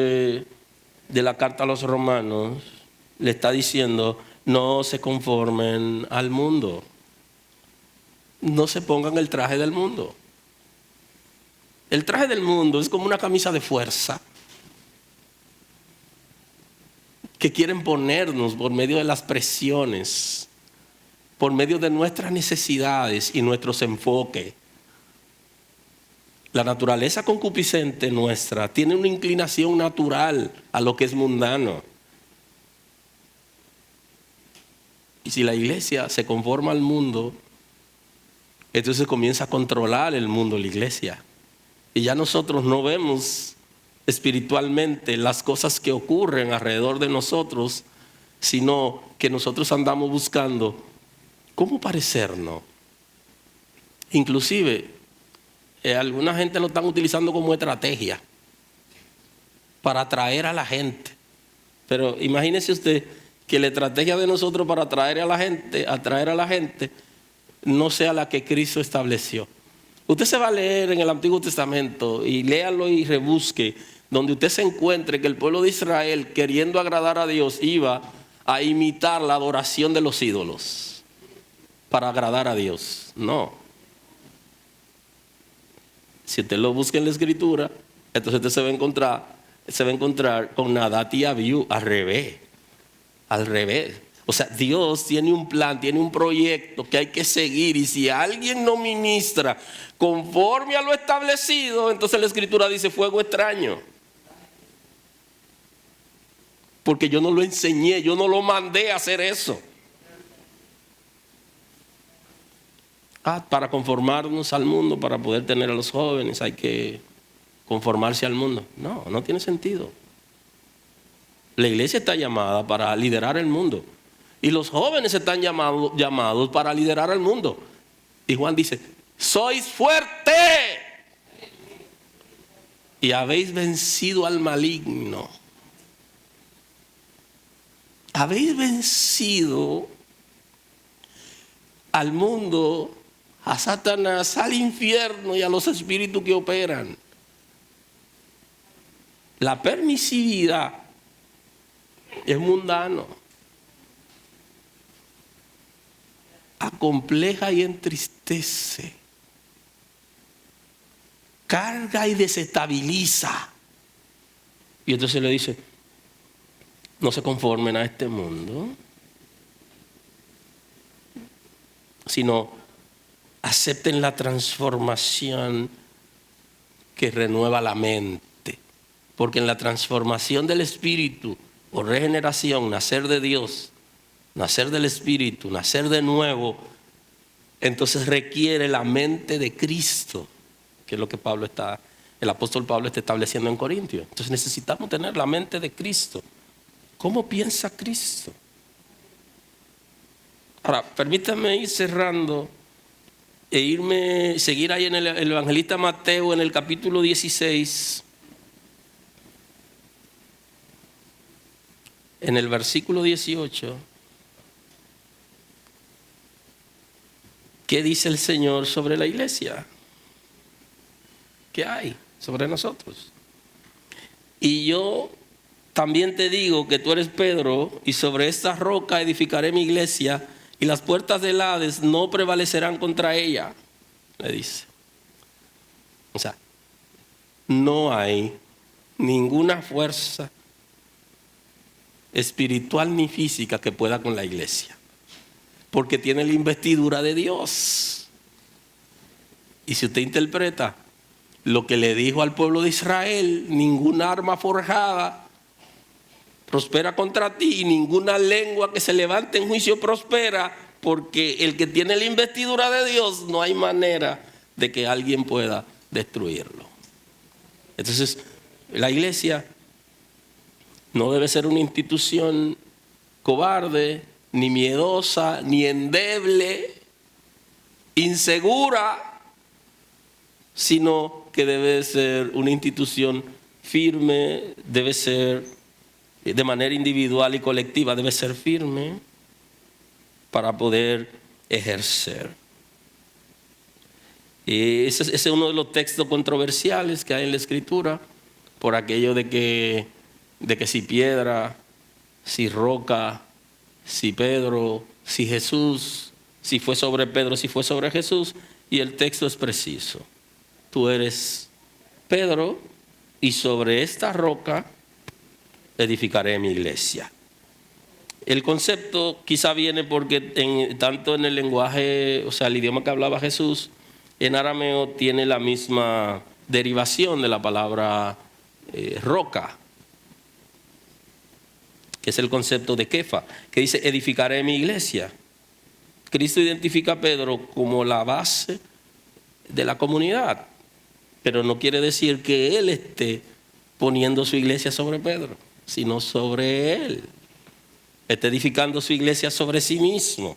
de la carta a los romanos, le está diciendo: no se conformen al mundo, no se pongan el traje del mundo. El traje del mundo es como una camisa de fuerza que quieren ponernos por medio de las presiones, por medio de nuestras necesidades y nuestros enfoques. La naturaleza concupiscente nuestra tiene una inclinación natural a lo que es mundano. Y si la iglesia se conforma al mundo, entonces comienza a controlar el mundo, la iglesia. Y ya nosotros no vemos espiritualmente las cosas que ocurren alrededor de nosotros, sino que nosotros andamos buscando cómo parecernos. Inclusive, alguna gente lo están utilizando como estrategia para atraer a la gente. Pero imagínese usted que la estrategia de nosotros para atraer a la gente, no sea la que Cristo estableció. Usted se va a leer en el Antiguo Testamento y léalo y rebusque, donde usted se encuentre que el pueblo de Israel, queriendo agradar a Dios, iba a imitar la adoración de los ídolos para agradar a Dios. No. Si usted lo busca en la Escritura, entonces usted se va a encontrar con Nadat y Abiú al revés. Al revés. O sea, Dios tiene un plan, tiene un proyecto que hay que seguir, y si alguien no ministra conforme a lo establecido, entonces la Escritura dice fuego extraño. Porque yo no lo enseñé, yo no lo mandé a hacer eso. Para conformarnos al mundo, para poder tener a los jóvenes, hay que conformarse al mundo. No, no tiene sentido. La iglesia está llamada para liderar el mundo. Y los jóvenes están llamados para liderar al mundo. Y Juan dice: sois fuerte y habéis vencido al maligno. Habéis vencido al mundo, a Satanás, al infierno y a los espíritus que operan. La permisividad es mundano. Acompleja y entristece, carga y desestabiliza. Y entonces le dice: no se conformen a este mundo, sino acepten la transformación que renueva la mente. Porque en la transformación del espíritu o regeneración, nacer de Dios, nacer del Espíritu, nacer de nuevo, entonces requiere la mente de Cristo, que es lo que el apóstol Pablo está estableciendo en Corintios. Entonces necesitamos tener la mente de Cristo. ¿Cómo piensa Cristo? Ahora, permítame ir cerrando e seguir ahí en el evangelista Mateo, en el capítulo 16, en el versículo 18. ¿Qué dice el Señor sobre la iglesia? ¿Qué hay sobre nosotros? Y yo también te digo que tú eres Pedro, y sobre esta roca edificaré mi iglesia, y las puertas del Hades no prevalecerán contra ella, le dice. O sea, no hay ninguna fuerza espiritual ni física que pueda con la iglesia, porque tiene la investidura de Dios. Y si usted interpreta lo que le dijo al pueblo de Israel: ningún arma forjada prospera contra ti y ninguna lengua que se levante en juicio prospera, porque el que tiene la investidura de Dios no hay manera de que alguien pueda destruirlo. Entonces, la iglesia no debe ser una institución cobarde, ni miedosa, ni endeble, insegura, sino que debe ser una institución firme, debe ser de manera individual y colectiva, debe ser firme para poder ejercer. Y ese es uno de los textos controversiales que hay en la Escritura, por aquello de que si piedra, si roca, si Pedro, si Jesús, si fue sobre Pedro, si fue sobre Jesús. Y el texto es preciso: tú eres Pedro, y sobre esta roca edificaré mi iglesia. El concepto quizá viene porque tanto en el lenguaje, o sea, el idioma que hablaba Jesús, en arameo tiene la misma derivación de la palabra roca, que es el concepto de Kefa, que dice: edificaré mi iglesia. Cristo identifica a Pedro como la base de la comunidad, pero no quiere decir que él esté poniendo su iglesia sobre Pedro, sino sobre él. Está edificando su iglesia sobre sí mismo.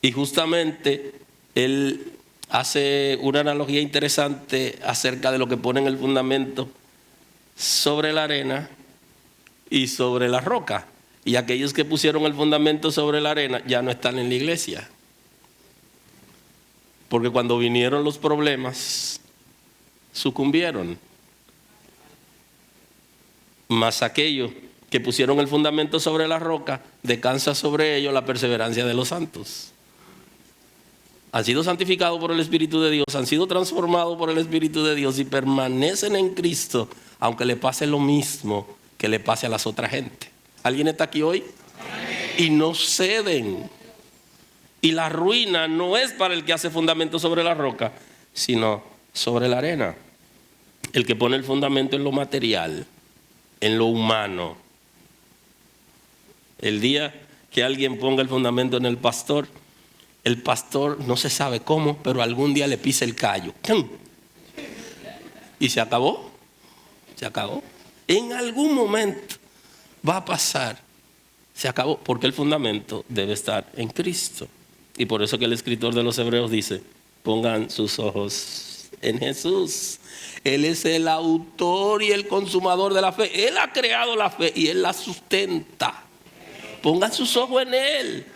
Y justamente él hace una analogía interesante acerca de lo que pone en el fundamento sobre la arena y sobre la roca. Y aquellos que pusieron el fundamento sobre la arena ya no están en la iglesia. Porque cuando vinieron los problemas, sucumbieron. Mas aquellos que pusieron el fundamento sobre la roca, descansa sobre ellos la perseverancia de los santos. Han sido santificados por el Espíritu de Dios, han sido transformados por el Espíritu de Dios y permanecen en Cristo, aunque le pase lo mismo que le pase a las otras gente. ¿Alguien está aquí hoy? Amén. Y no ceden. Y la ruina no es para el que hace fundamento sobre la roca, sino sobre la arena. El que pone el fundamento en lo material, en lo humano. El día que alguien ponga el fundamento en el pastor no se sabe cómo, pero algún día le pisa el callo. Y se acabó. Se acabó. En algún momento va a pasar. Se acabó, porque el fundamento debe estar en Cristo. Y por eso que el escritor de los Hebreos dice: pongan sus ojos en Jesús. Él es el autor y el consumador de la fe. Él ha creado la fe y Él la sustenta. Pongan sus ojos en Él.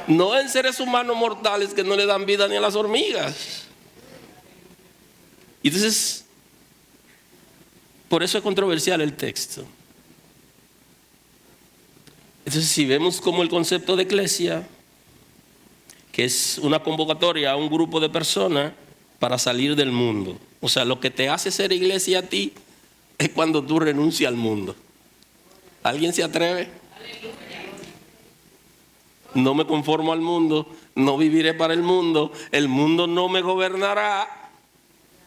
No en seres humanos mortales que no le dan vida ni a las hormigas. Y entonces, por eso es controversial el texto. Entonces, si vemos como el concepto de iglesia, que es una convocatoria a un grupo de personas para salir del mundo. O sea, lo que te hace ser iglesia a ti es cuando tú renuncias al mundo. ¿Alguien se atreve? No me conformo al mundo, no viviré para el mundo no me gobernará,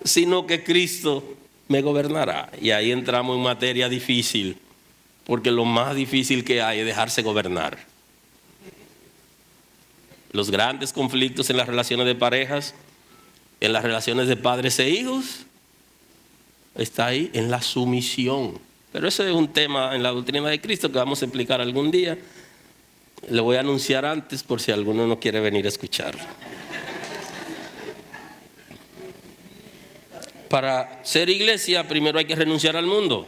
sino que Cristo me gobernará. Y ahí entramos en materia difícil, porque lo más difícil que hay es dejarse gobernar. Los grandes conflictos en las relaciones de parejas, en las relaciones de padres e hijos, está ahí en la sumisión. Pero ese es un tema en la doctrina de Cristo que vamos a explicar algún día. Le voy a anunciar antes por si alguno no quiere venir a escucharlo. Para ser iglesia, primero hay que renunciar al mundo,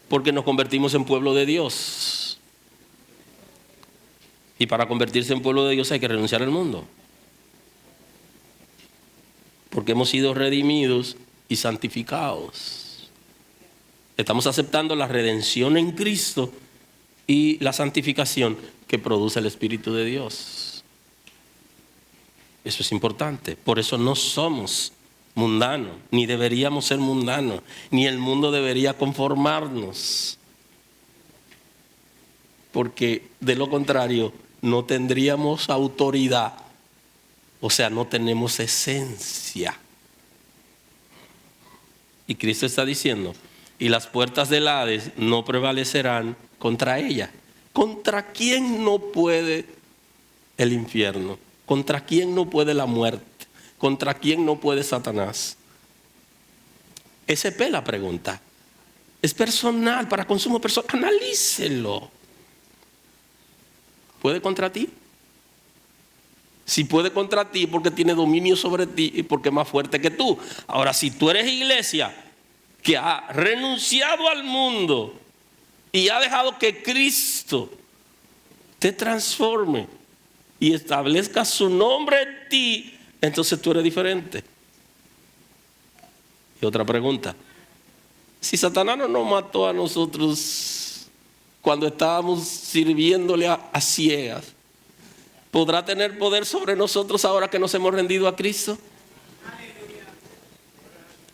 porque nos convertimos en pueblo de Dios. Y para convertirse en pueblo de Dios hay que renunciar al mundo, porque hemos sido redimidos y santificados. Estamos aceptando la redención en Cristo y la santificación que produce el Espíritu de Dios. Eso es importante. Por eso no somos mundanos, ni deberíamos ser mundanos, ni el mundo debería conformarnos, porque de lo contrario no tendríamos autoridad, o sea, no tenemos esencia. Y Cristo está diciendo, y las puertas del Hades no prevalecerán contra ella. ¿Contra quién no puede el infierno? ¿Contra quién no puede la muerte? ¿Contra quién no puede Satanás? SP la pregunta. Es personal, para consumo personal. Analícelo. ¿Puede contra ti? Si puede contra ti, porque tiene dominio sobre ti y porque es más fuerte que tú. Ahora, si tú eres iglesia que ha renunciado al mundo y ha dejado que Cristo te transforme y establezca su nombre en ti, entonces tú eres diferente. Y otra pregunta. Si Satanás no nos mató a nosotros cuando estábamos sirviéndole a ciegas, ¿podrá tener poder sobre nosotros ahora que nos hemos rendido a Cristo?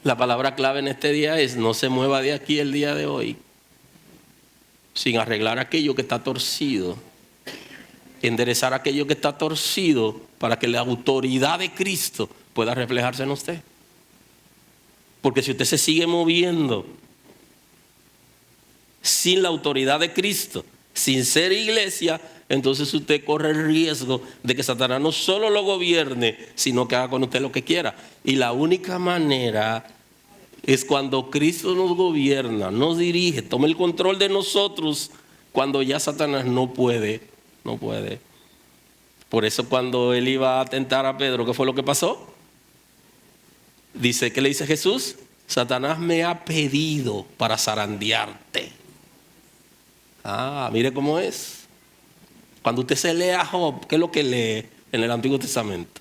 La palabra clave en este día es: no se mueva de aquí el día de hoy sin arreglar aquello que está torcido, enderezar aquello que está torcido para que la autoridad de Cristo pueda reflejarse en usted. Porque si usted se sigue moviendo sin la autoridad de Cristo, sin ser iglesia, entonces usted corre el riesgo de que Satanás no solo lo gobierne, sino que haga con usted lo que quiera. Y la única manera es cuando Cristo nos gobierna, nos dirige, toma el control de nosotros, cuando ya Satanás no puede. Por eso cuando él iba a tentar a Pedro, ¿qué fue lo que pasó? Dice, ¿qué le dice Jesús? Satanás me ha pedido para zarandearte. Mire cómo es. Cuando usted se lee a Job, ¿qué es lo que lee en el Antiguo Testamento?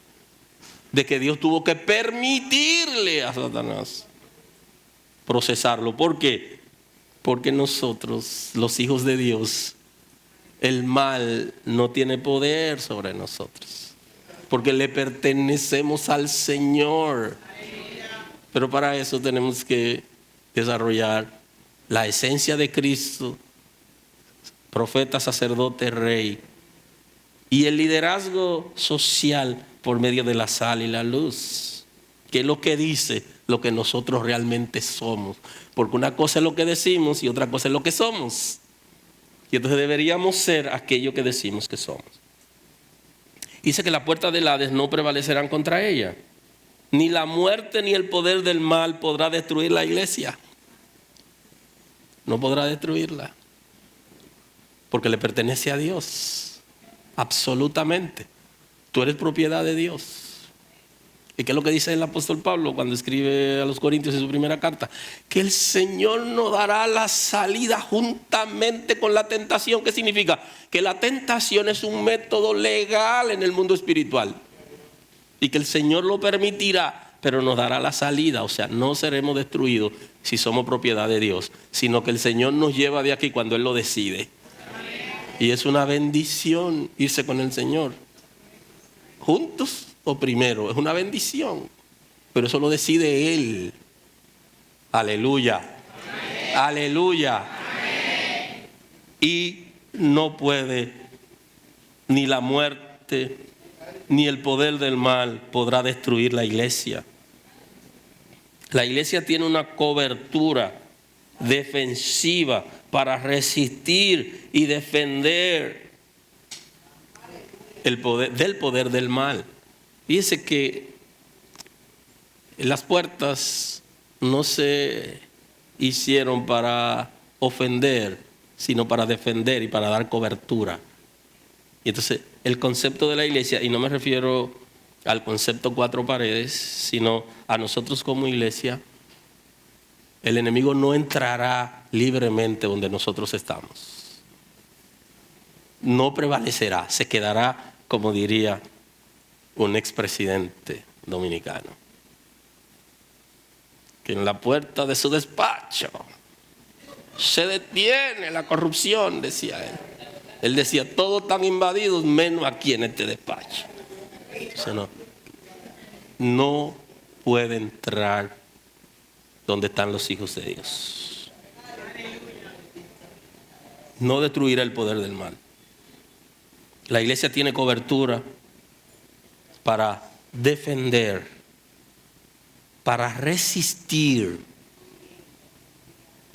De que Dios tuvo que permitirle a Satanás procesarlo. ¿Por qué? Porque nosotros, los hijos de Dios, el mal no tiene poder sobre nosotros. Porque le pertenecemos al Señor. Pero para eso tenemos que desarrollar la esencia de Cristo, profeta, sacerdote, rey, y el liderazgo social por medio de la sal y la luz, que es lo que dice lo que nosotros realmente somos. Porque una cosa es lo que decimos y otra cosa es lo que somos. Y entonces deberíamos ser aquello que decimos que somos. Dice que las puertas del Hades no prevalecerán contra ella. Ni la muerte ni el poder del mal podrá destruir la iglesia. No podrá destruirla. Porque le pertenece a Dios. Absolutamente. Tú eres propiedad de Dios. ¿Y qué es lo que dice el apóstol Pablo cuando escribe a los Corintios en su primera carta? Que el Señor nos dará la salida juntamente con la tentación. ¿Qué significa? Que la tentación es un método legal en el mundo espiritual. Y que el Señor lo permitirá, pero nos dará la salida. O sea, no seremos destruidos si somos propiedad de Dios, sino que el Señor nos lleva de aquí cuando Él lo decide. Y es una bendición irse con el Señor. Juntos o primero, es una bendición. Pero eso lo decide Él. Aleluya. Amén. Aleluya. Amén. Y no puede ni la muerte ni el poder del mal podrá destruir la iglesia. La iglesia tiene una cobertura defensiva para resistir y defender el poder del mal. Fíjese que las puertas no se hicieron para ofender, sino para defender y para dar cobertura. Y entonces el concepto de la iglesia, y no me refiero al concepto cuatro paredes, sino a nosotros como iglesia, el enemigo no entrará libremente donde nosotros estamos. No prevalecerá, se quedará, como diría un expresidente dominicano, que en la puerta de su despacho se detiene la corrupción, decía él. Él decía, todos están invadidos menos aquí en este despacho. O sea, no puede entrar donde están los hijos de Dios. No destruirá el poder del mal. La iglesia tiene cobertura para defender, para resistir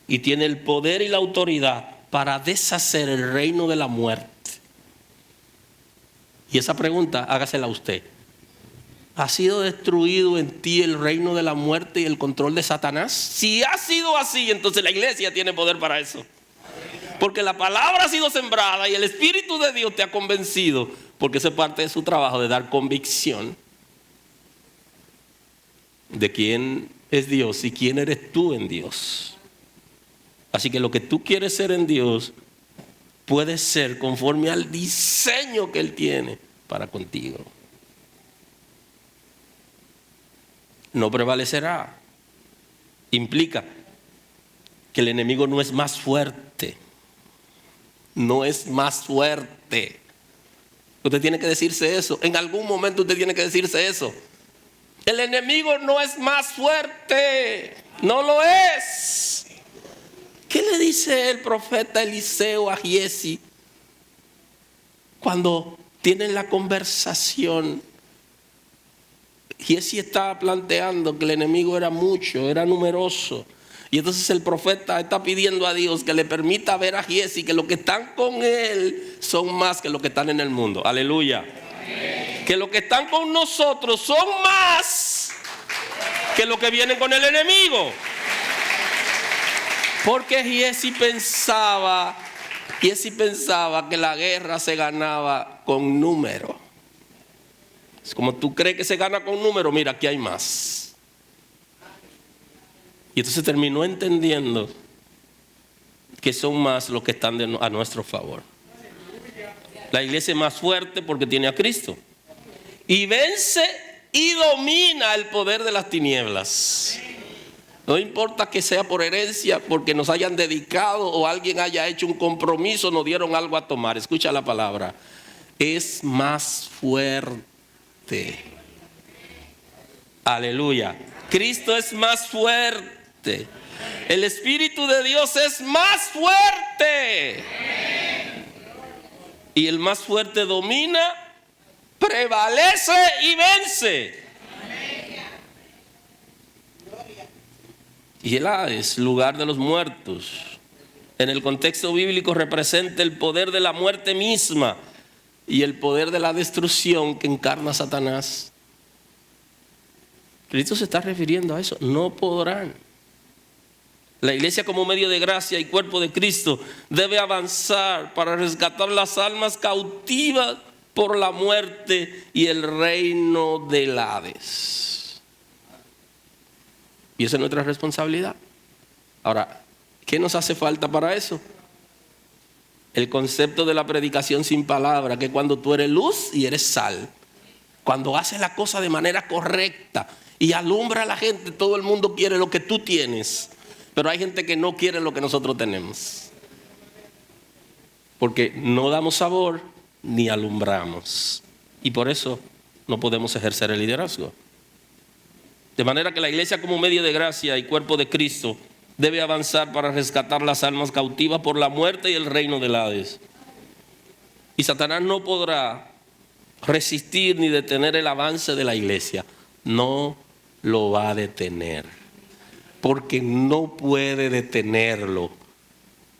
y tiene el poder y la autoridad para deshacer el reino de la muerte. Y esa pregunta, hágasela a usted. ¿Ha sido destruido en ti el reino de la muerte y el control de Satanás? Si ha sido así, entonces la iglesia tiene poder para eso. Porque la palabra ha sido sembrada y el Espíritu de Dios te ha convencido, porque eso es parte de su trabajo, de dar convicción de quién es Dios y quién eres tú en Dios. Así que lo que tú quieres ser en Dios puede ser conforme al diseño que Él tiene para contigo. No prevalecerá. Implica que el enemigo no es más fuerte. No es más fuerte. Usted tiene que decirse eso. En algún momento usted tiene que decirse eso. El enemigo no es más fuerte. No lo es. ¿Qué le dice el profeta Eliseo a Giezi cuando tienen la conversación? Giezi estaba planteando que el enemigo era mucho, era numeroso. Y entonces el profeta está pidiendo a Dios que le permita ver a Giezi que los que están con él son más que los que están en el mundo. Aleluya. Amén. Que los que están con nosotros son más que los que vienen con el enemigo. Porque Giezi pensaba que la guerra se ganaba con número. Es como tú crees que se gana con número, mira, aquí hay más. Y entonces terminó entendiendo que son más los que están a nuestro favor. La iglesia es más fuerte porque tiene a Cristo. Y vence y domina el poder de las tinieblas. No importa que sea por herencia, porque nos hayan dedicado o alguien haya hecho un compromiso, nos dieron algo a tomar. Escucha la palabra. Es más fuerte. Aleluya. Cristo es más fuerte. El Espíritu de Dios es más fuerte. Y el más fuerte domina, prevalece y vence. Y el Hades, lugar de los muertos, en el contexto bíblico representa el poder de la muerte misma y el poder de la destrucción que encarna Satanás. Cristo se está refiriendo a eso. No podrán. La iglesia como medio de gracia y cuerpo de Cristo debe avanzar para rescatar las almas cautivas por la muerte y el reino del Hades. Y esa es nuestra responsabilidad. Ahora, ¿qué nos hace falta para eso? El concepto de la predicación sin palabra, que cuando tú eres luz y eres sal, cuando haces la cosa de manera correcta y alumbra a la gente, todo el mundo quiere lo que tú tienes, pero hay gente que no quiere lo que nosotros tenemos, porque no damos sabor ni alumbramos, y por eso no podemos ejercer el liderazgo. De manera que la iglesia como medio de gracia y cuerpo de Cristo debe avanzar para rescatar las almas cautivas por la muerte y el reino del Hades. Y Satanás no podrá resistir ni detener el avance de la iglesia. No lo va a detener. Porque no puede detenerlo.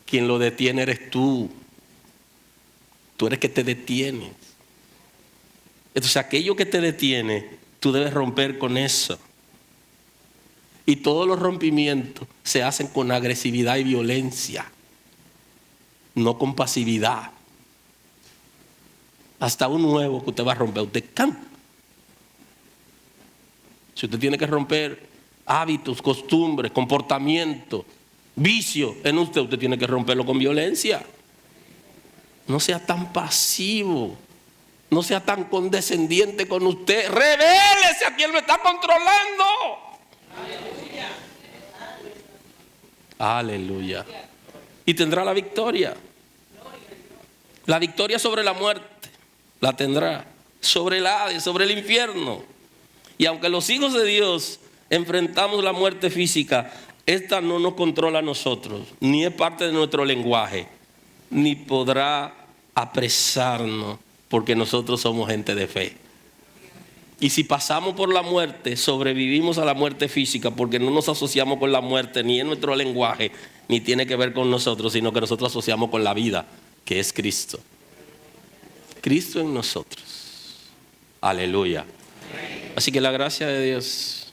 Quien lo detiene eres tú. Tú eres que te detienes. Entonces aquello que te detiene, tú debes romper con eso. Y todos los rompimientos se hacen con agresividad y violencia, no con pasividad. Hasta un huevo que usted va a romper, usted ¡cam! Si usted tiene que romper hábitos, costumbres, comportamientos, vicio en usted, usted tiene que romperlo con violencia. No sea tan pasivo, no sea tan condescendiente con usted. Revélese a quien lo está controlando. Aleluya. Y tendrá la victoria. La victoria sobre la muerte la tendrá, sobre el Hades, sobre el infierno. Y aunque los hijos de Dios enfrentamos la muerte física, esta no nos controla a nosotros, ni es parte de nuestro lenguaje, ni podrá apresarnos, porque nosotros somos gente de fe. Y si pasamos por la muerte, sobrevivimos a la muerte física, porque no nos asociamos con la muerte ni en nuestro lenguaje, ni tiene que ver con nosotros, sino que nosotros asociamos con la vida, que es Cristo. Cristo en nosotros. Aleluya. Así que la gracia de Dios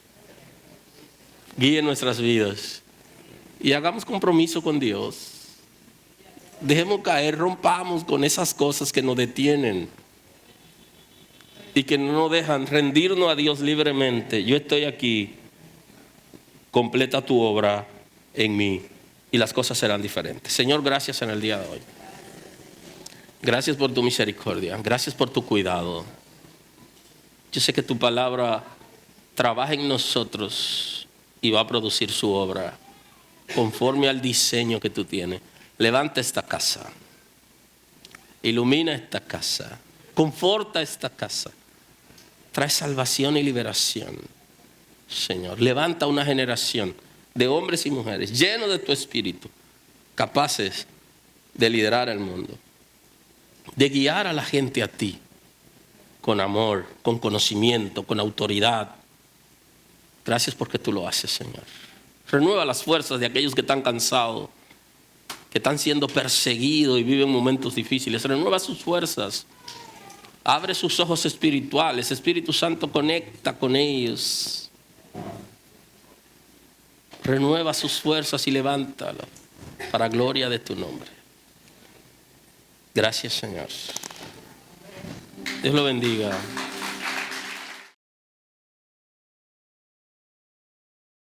guíe nuestras vidas y hagamos compromiso con Dios. Dejemos caer, rompamos con esas cosas que nos detienen y que no nos dejan rendirnos a Dios libremente. Yo estoy aquí, completa tu obra en mí y las cosas serán diferentes. Señor, gracias en el día de hoy. Gracias por tu misericordia, gracias por tu cuidado. Yo sé que tu palabra trabaja en nosotros y va a producir su obra conforme al diseño que tú tienes. Levanta esta casa, ilumina esta casa, conforta esta casa, trae salvación y liberación. Señor, levanta una generación de hombres y mujeres llenos de tu espíritu, capaces de liderar el mundo, de guiar a la gente a ti, con amor, con conocimiento, con autoridad. Gracias porque tú lo haces, Señor. Renueva las fuerzas de aquellos que están cansados, que están siendo perseguidos y viven momentos difíciles. Renueva sus fuerzas. Abre sus ojos espirituales. Espíritu Santo, conecta con ellos. Renueva sus fuerzas y levántalo para gloria de tu nombre. Gracias, Señor. Dios lo bendiga.